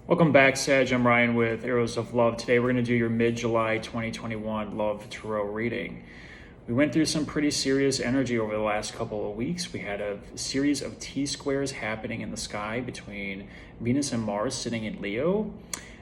Welcome back, Sag. I'm Ryan with Arrows of Love. Today we're going to do your mid-July 2021 Love Tarot reading. We went through some pretty serious energy over the last couple of weeks. We had a series of T-squares happening in the sky between Venus and Mars sitting in Leo,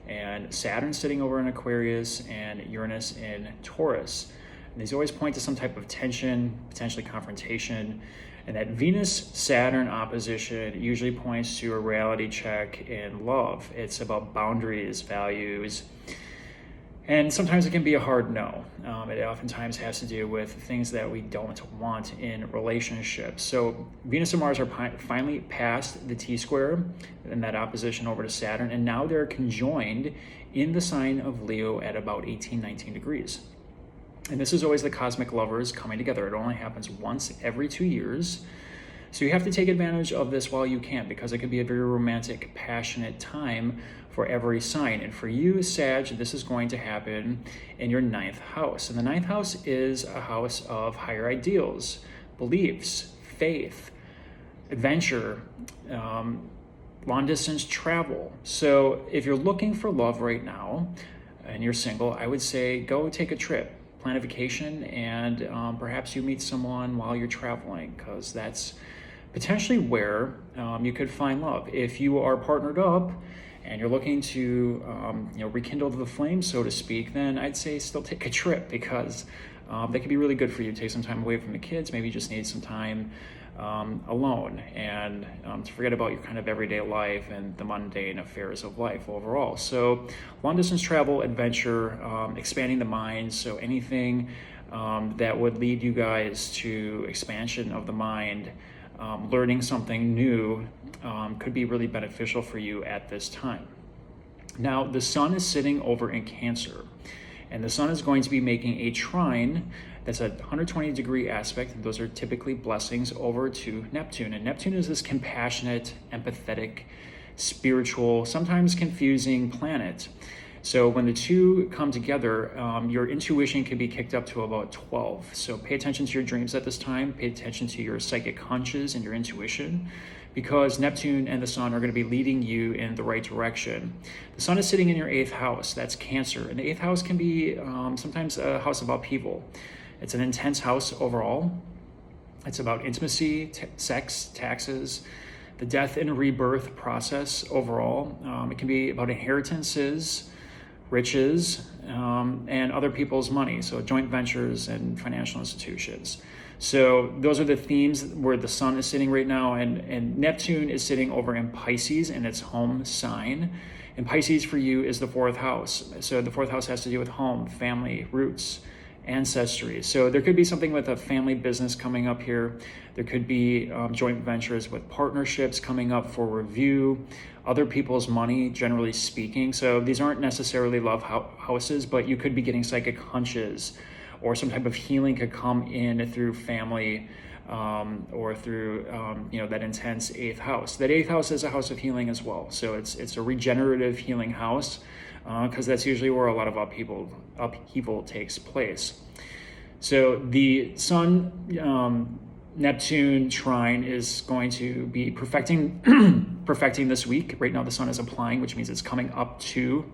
and Saturn sitting over in Aquarius, and Uranus in Taurus. And these always point to some type of tension, potentially confrontation. And that Venus-Saturn opposition usually points to a reality check in love. It's about boundaries, values, and sometimes it can be a hard no. It oftentimes has to do with things that we don't want in relationships. So Venus and Mars are finally past the T-square and that opposition over to Saturn, and now they're conjoined in the sign of Leo at about 18-19 degrees. And this is always the cosmic lovers coming together. It only happens once every 2 years. So you have to take advantage of this while you can, because it can be a very romantic, passionate time for every sign. And for you, Sag, this is going to happen in your 9th house. And the 9th house is a house of higher ideals, beliefs, faith, adventure, long distance travel. So if you're looking for love right now and you're single, I would say go take a trip. Plan a vacation, and perhaps you meet someone while you're traveling, because that's potentially where you could find love. If you are partnered up and you're looking to rekindle the flame, so to speak, then I'd say still take a trip, because that could be really good for you. Take some time away from the kids. Maybe you just need some time alone, and to forget about your kind of everyday life and the mundane affairs of life overall. So long distance travel, adventure, expanding the mind. So anything that would lead you guys to expansion of the mind, learning something new, could be really beneficial for you at this time. Now, the sun is sitting over in Cancer, and the sun is going to be making a trine that's a 120-degree aspect, and those are typically blessings, over to Neptune. And Neptune is this compassionate, empathetic, spiritual, sometimes confusing planet. So when the two come together, your intuition can be kicked up to about 12. So pay attention to your dreams at this time. Pay attention to your psychic hunches and your intuition, because Neptune and the sun are going to be leading you in the right direction. The sun is sitting in your 8th house. That's Cancer. And the 8th house can be sometimes a house of upheaval. It's an intense house overall. It's about intimacy, sex, taxes, the death and rebirth process overall. It can be about inheritances, riches, and other people's money, so joint ventures and financial institutions. So those are the themes where the sun is sitting right now, and Neptune is sitting over in Pisces in its home sign. And Pisces for you is the 4th house. So the 4th house has to do with home, family, roots, ancestry. So there could be something with a family business coming up here. There could be joint ventures with partnerships coming up for review, other people's money, generally speaking. So these aren't necessarily love houses, but you could be getting psychic hunches, or some type of healing could come in through family, or through that intense 8th house. That 8th house is a house of healing as well. So it's a regenerative healing house, because that's usually where a lot of upheaval takes place. So the Sun Neptune trine is going to be perfecting this week. Right now the Sun is applying, which means it's coming up to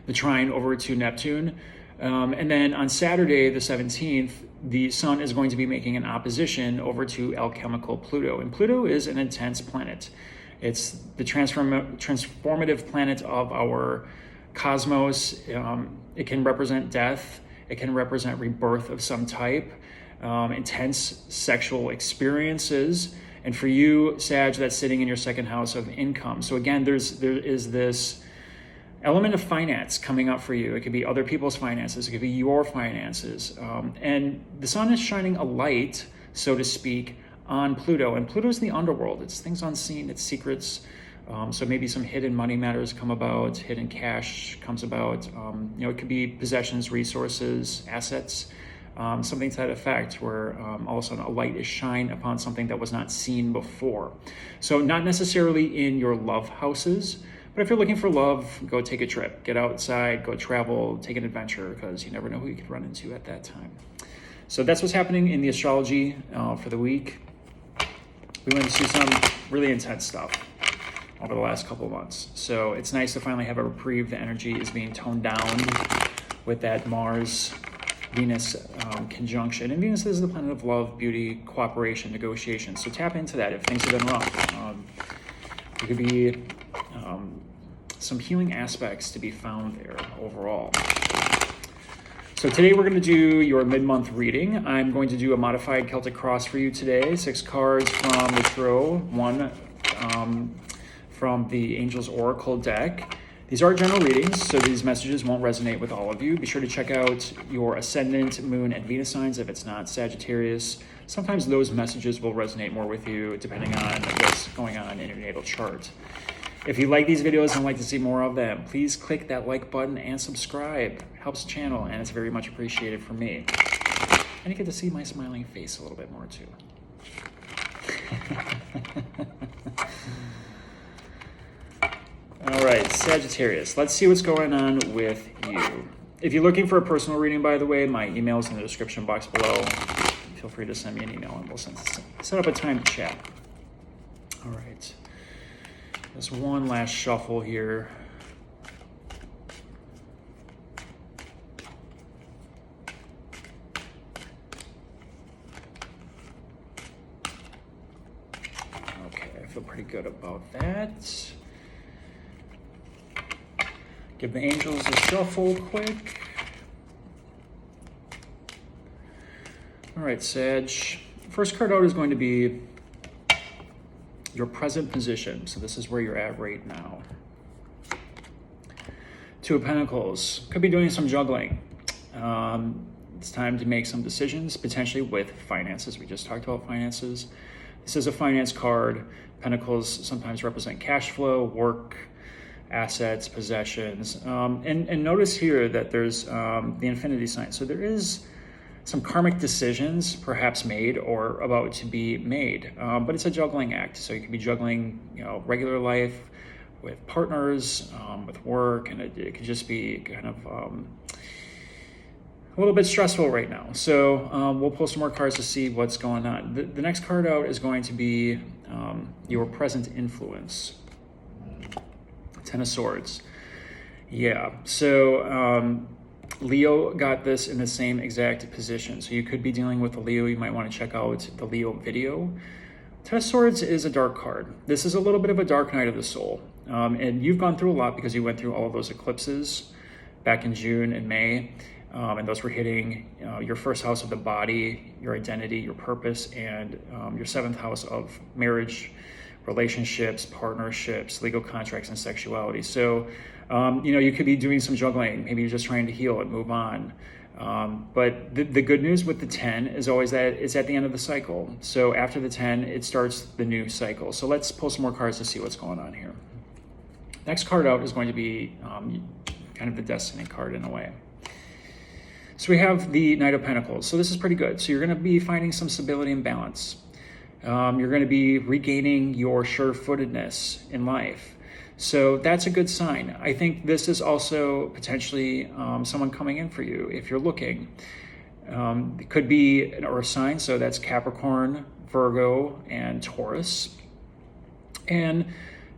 the trine over to Neptune. And then on Saturday, the 17th, the Sun is going to be making an opposition over to alchemical Pluto. And Pluto is an intense planet. It's the transformative planet of our cosmos. It can represent death. It can represent rebirth of some type, intense sexual experiences. And for you, Sag, that's sitting in your 2nd house of income. So again, there is this element of finance coming up for you. It could be other people's finances. It could be your finances. And the sun is shining a light, so to speak, on Pluto. And Pluto's the underworld. It's things unseen. It's secrets. So maybe some hidden money matters come about. Hidden cash comes about. It could be possessions, resources, assets, something to that effect, where all of a sudden a light is shined upon something that was not seen before. So not necessarily in your love houses, but if you're looking for love, go take a trip, get outside, go travel, take an adventure, because you never know who you could run into at that time. So that's what's happening in the astrology for the week. We went to see some really intense stuff. over the last couple of months. So it's nice to finally have a reprieve. The energy is being toned down with that Mars-Venus conjunction. And Venus is the planet of love, beauty, cooperation, negotiation. So tap into that if things have been rough. There could be some healing aspects to be found there overall. So today we're going to do your mid-month reading. I'm going to do a modified Celtic cross for you today. 6 cards from the Tarot, 1 from the Angels Oracle deck. These are general readings, so these messages won't resonate with all of you. Be sure to check out your ascendant, moon, and Venus signs if it's not Sagittarius. Sometimes those messages will resonate more with you depending on what's going on in your natal chart. If you like these videos and like to see more of them, please click that like button and subscribe. It helps the channel, and it's very much appreciated from me. And you get to see my smiling face a little bit more too. All right, Sagittarius, let's see what's going on with you. If you're looking for a personal reading, by the way, my email is in the description box below. Feel free to send me an email and we'll set up a time to chat. All right, just one last shuffle here. Okay, I feel pretty good about that. Give the angels a shuffle quick. All right, Sag. First card out is going to be your present position. So this is where you're at right now. 2 of Pentacles. Could be doing some juggling. It's time to make some decisions, potentially with finances. We just talked about finances. This is a finance card. Pentacles sometimes represent cash flow, work, assets, possessions, and notice here that there's the infinity sign. So there is some karmic decisions perhaps made or about to be made, but it's a juggling act. So you could be juggling, regular life with partners, with work, and it could just be kind of a little bit stressful right now. So we'll pull some more cards to see what's going on. The next card out is going to be your present influence. 10 of Swords. Yeah, so Leo got this in the same exact position. So you could be dealing with a Leo. You might want to check out the Leo video. 10 of Swords is a dark card. This is a little bit of a dark night of the soul. And you've gone through a lot because you went through all of those eclipses back in June and May. And those were hitting your first house of the body, your identity, your purpose, and your 7th house of marriage, relationships, partnerships, legal contracts, and sexuality. So, you could be doing some juggling. Maybe you're just trying to heal and move on. But the good news with the 10 is always that it's at the end of the cycle. So after the 10, it starts the new cycle. So let's pull some more cards to see what's going on here. Next card out is going to be kind of the destiny card in a way. So we have the Knight of Pentacles. So this is pretty good. So you're going to be finding some stability and balance. You're going to be regaining your sure-footedness in life. So that's a good sign. I think this is also potentially someone coming in for you if you're looking. It could be an earth sign, so that's Capricorn, Virgo, and Taurus. And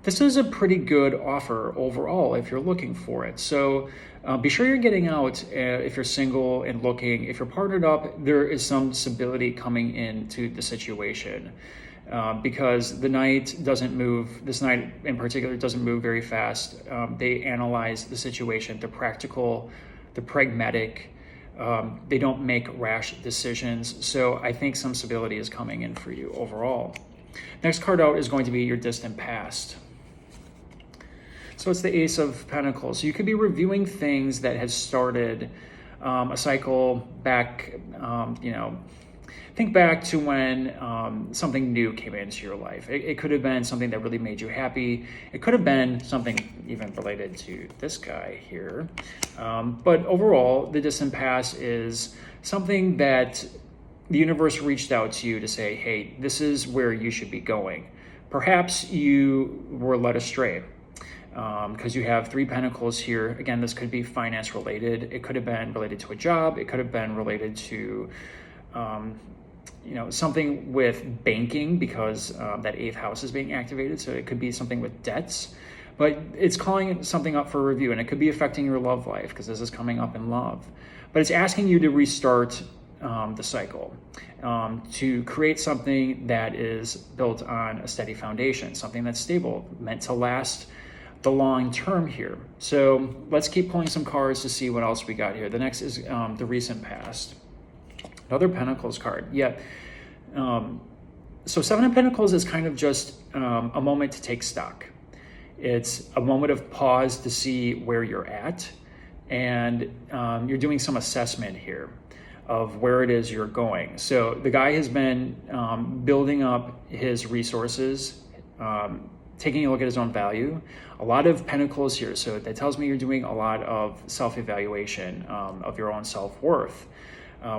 this is a pretty good offer overall if you're looking for it. So be sure you're getting out if you're single and looking. If you're partnered up, there is some stability coming into the situation because the Knight doesn't move. This Knight in particular doesn't move very fast. They analyze the situation. They're practical. They're pragmatic. They don't make rash decisions. So I think some stability is coming in for you overall. Next card out is going to be your distant past. So it's the Ace of Pentacles. So you could be reviewing things that have started a cycle back, think back to when something new came into your life. It could have been something that really made you happy. It could have been something even related to this guy here. But overall, the distant past is something that the universe reached out to you to say, hey, this is where you should be going. Perhaps you were led astray. Because you have 3 pentacles here. Again, this could be finance related. It could have been related to a job. It could have been related to, something with banking, because that 8th house is being activated. So it could be something with debts, but it's calling something up for review, and it could be affecting your love life because this is coming up in love. But it's asking you to restart the cycle, to create something that is built on a steady foundation, something that's stable, meant to last the long term here. So let's keep pulling some cards to see what else we got here. The next is the recent past. Another Pentacles card. Yeah. So 7 of Pentacles is kind of just a moment to take stock. It's a moment of pause to see where you're at, and you're doing some assessment here of where it is you're going. So the guy has been building up his resources, taking a look at his own value. A lot of Pentacles here, so that tells me you're doing a lot of self-evaluation of your own self-worth,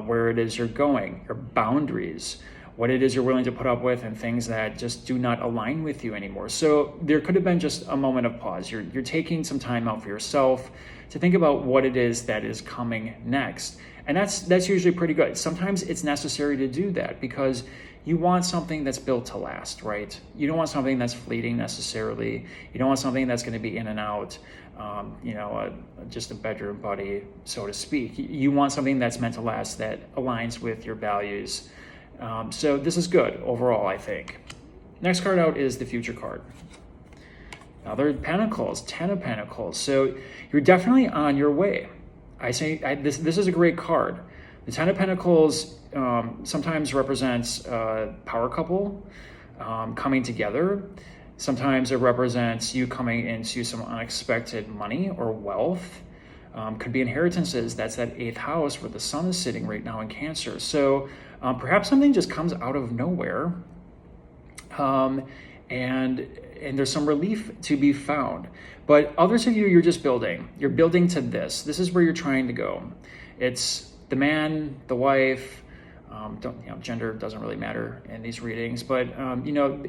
where it is you're going, your boundaries, what it is you're willing to put up with, and things that just do not align with you anymore. So there could have been just a moment of pause. You're taking some time out for yourself to think about what it is that is coming next. And that's usually pretty good. Sometimes it's necessary to do that because you want something that's built to last, right? You don't want something that's fleeting necessarily. You don't want something that's going to be in and out, just a bedroom buddy, so to speak. You want something that's meant to last, that aligns with your values. So this is good overall, I think. Next card out is the Future card. Another Pentacles, 10 of Pentacles. So you're definitely on your way. This is a great card. The 10 of Pentacles sometimes represents a power couple coming together. Sometimes it represents you coming into some unexpected money or wealth. Could be inheritances. That's that 8th house where the sun is sitting right now in Cancer. So perhaps something just comes out of nowhere, and there's some relief to be found. But others of you, you're just building. You're building to this. This is where you're trying to go. It's the man, the wife. Gender doesn't really matter in these readings, but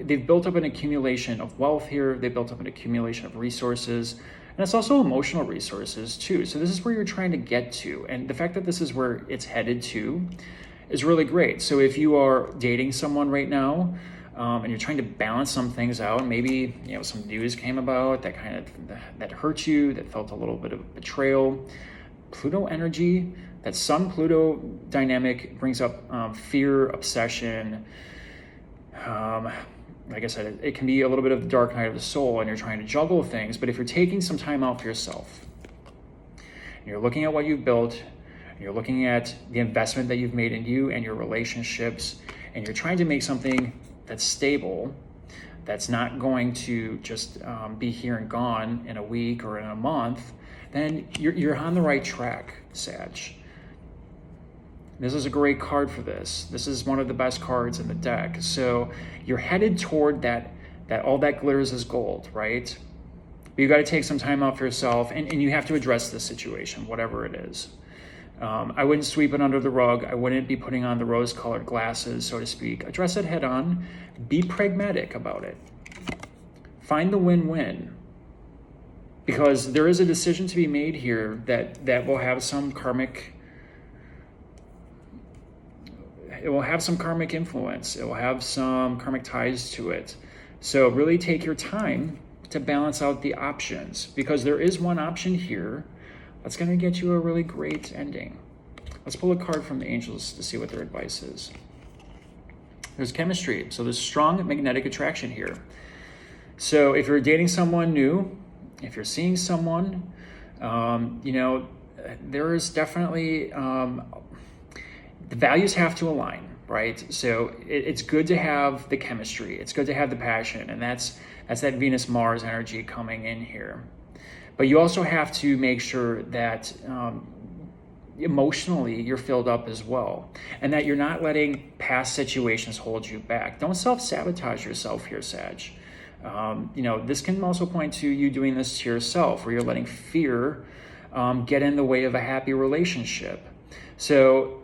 they've built up an accumulation of wealth here. They built up an accumulation of resources, and it's also emotional resources too. So this is where you're trying to get to, and the fact that this is where it's headed to is really great. So if you are dating someone right now, and you're trying to balance some things out, maybe some news came about that hurt you, that felt a little bit of betrayal. Pluto energy, that Sun-Pluto dynamic brings up fear, obsession. Like I said, it can be a little bit of the dark night of the soul, and you're trying to juggle things. But if you're taking some time out for yourself, and you're looking at what you've built, and you're looking at the investment that you've made in you and your relationships, and you're trying to make something that's stable, that's not going to just be here and gone in a week or in a month, then you're on the right track, Sag. This is a great card for this. This is one of the best cards in the deck. So you're headed toward that all that glitters is gold, right? But you got to take some time out for yourself, and you have to address this situation, whatever it is. I wouldn't sweep it under the rug. I wouldn't be putting on the rose-colored glasses, so to speak. Address it head on. Be pragmatic about it. Find the win-win. Because there is a decision to be made here that will have some karmic... It will have some karmic influence. It will have some karmic ties to it. So really take your time to balance out the options, because there is one option here that's going to get you a really great ending. Let's pull a card from the angels to see what their advice is. There's chemistry. So there's strong magnetic attraction here. So if you're dating someone new, if you're seeing someone, there is definitely... the values have to align, right? So it's good to have the chemistry. It's good to have the passion. And that's that Venus-Mars energy coming in here. But you also have to make sure that emotionally you're filled up as well. And that you're not letting past situations hold you back. Don't self-sabotage yourself here, Sag. This can also point to you doing this to yourself, where you're letting fear get in the way of a happy relationship. So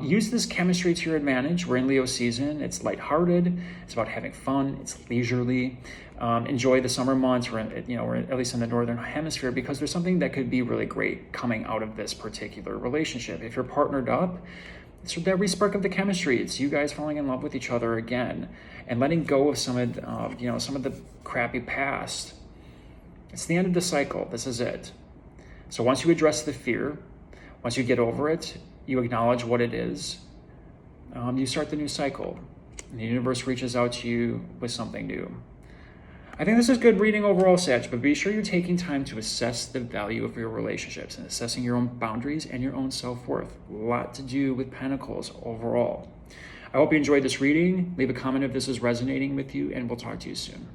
use this chemistry to your advantage. We're in Leo season. It's lighthearted. It's about having fun. It's leisurely. Enjoy the summer months. We're at least in the northern hemisphere, because there's something that could be really great coming out of this particular relationship. If you're partnered up, It's that re-spark of the chemistry. It's you guys falling in love with each other again and letting go of some of some of the crappy past. It's the end of the cycle. This is it. So once you address the fear, once you get over it, you acknowledge what it is, you start the new cycle. And the universe reaches out to you with something new. I think this is good reading overall, Sag, but be sure you're taking time to assess the value of your relationships and assessing your own boundaries and your own self-worth. A lot to do with Pentacles overall. I hope you enjoyed this reading. Leave a comment if this is resonating with you, and we'll talk to you soon.